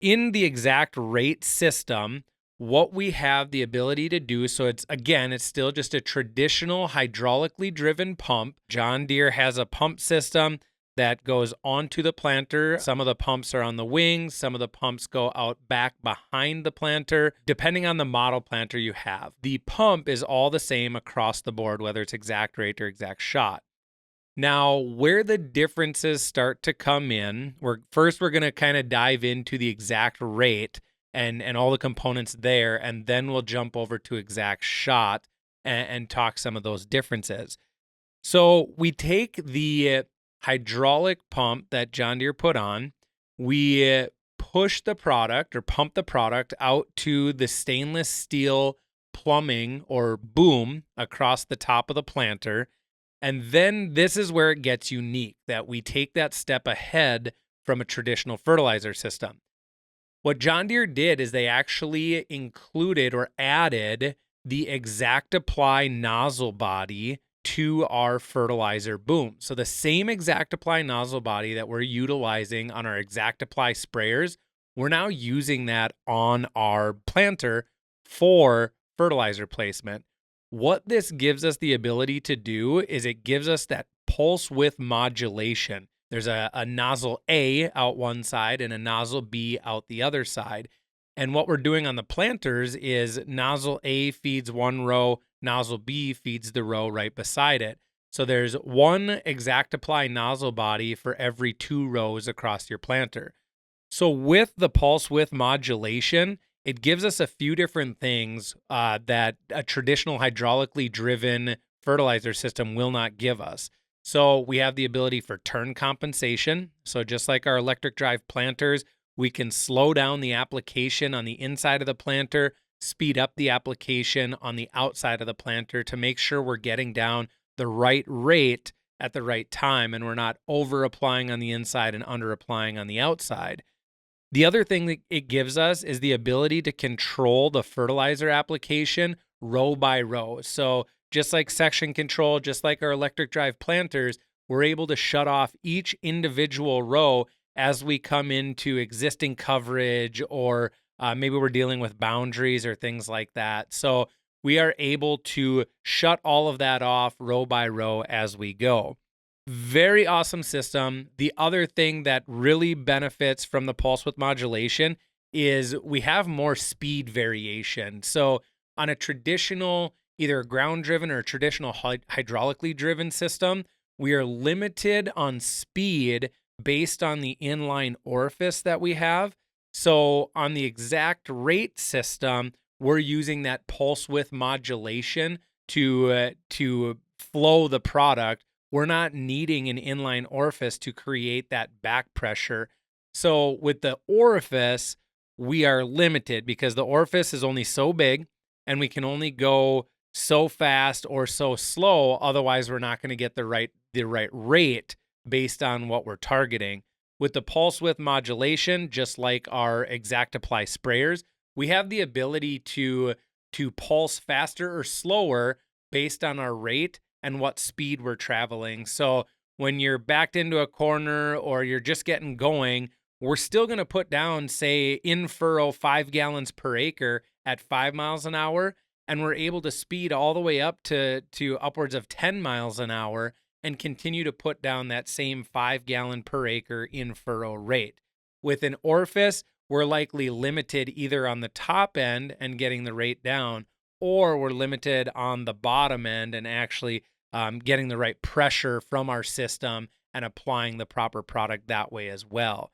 In the ExactRate system, what we have the ability to do, so it's still just a traditional hydraulically driven pump. John Deere has a pump system that goes onto the planter. Some of the pumps are on the wings, some of the pumps go out back behind the planter, depending on the model planter you have. The pump is all the same across the board, whether it's ExactRate or ExactShot. Now, where the differences start to come in, we're going to kind of dive into the ExactRate and all the components there, and then we'll jump over to ExactShot and talk some of those differences. So we take the hydraulic pump that John Deere put on, we push the product or pump the product out to the stainless steel plumbing or boom across the top of the planter. And then this is where it gets unique, that we take that step ahead from a traditional fertilizer system. What John Deere did is they actually included or added the ExactApply nozzle body to our fertilizer boom. So the same ExactApply nozzle body that we're utilizing on our ExactApply sprayers, we're now using that on our planter for fertilizer placement. What this gives us the ability to do is it gives us that pulse width modulation. There's a nozzle A out one side and a nozzle B out the other side. And what we're doing on the planters is nozzle A feeds one row, nozzle B feeds the row right beside it. So there's one ExactApply nozzle body for every 2 rows across your planter. So with the pulse width modulation, it gives us a few different things that a traditional hydraulically driven fertilizer system will not give us. So we have the ability for turn compensation. So just like our electric drive planters, we can slow down the application on the inside of the planter, speed up the application on the outside of the planter to make sure we're getting down the right rate at the right time and we're not over applying on the inside and under applying on the outside. The other thing that it gives us is the ability to control the fertilizer application row by row. So just like section control, just like our electric drive planters, we're able to shut off each individual row as we come into existing coverage or maybe we're dealing with boundaries or things like that. So we are able to shut all of that off row by row as we go. Very awesome system. The other thing that really benefits from the pulse width modulation is we have more speed variation. So on a traditional, either ground driven or a traditional hydraulically driven system, we are limited on speed based on the inline orifice that we have. So on the ExactRate system, we're using that pulse width modulation to flow the product. We're not needing an inline orifice to create that back pressure. So with the orifice, we are limited because the orifice is only so big and we can only go so fast or so slow. Otherwise, we're not going to get the right rate based on what we're targeting. With the pulse width modulation, just like our ExactApply sprayers, we have the ability to pulse faster or slower based on our rate and what speed we're traveling. So when you're backed into a corner or you're just getting going, we're still going to put down, say, in-furrow 5 gallons per acre at 5 miles an hour, and we're able to speed all the way up to upwards of 10 miles an hour and continue to put down that same 5 gallon per acre in-furrow rate. With an orifice, we're likely limited either on the top end and getting the rate down, or we're limited on the bottom end and actually getting the right pressure from our system and applying the proper product that way as well.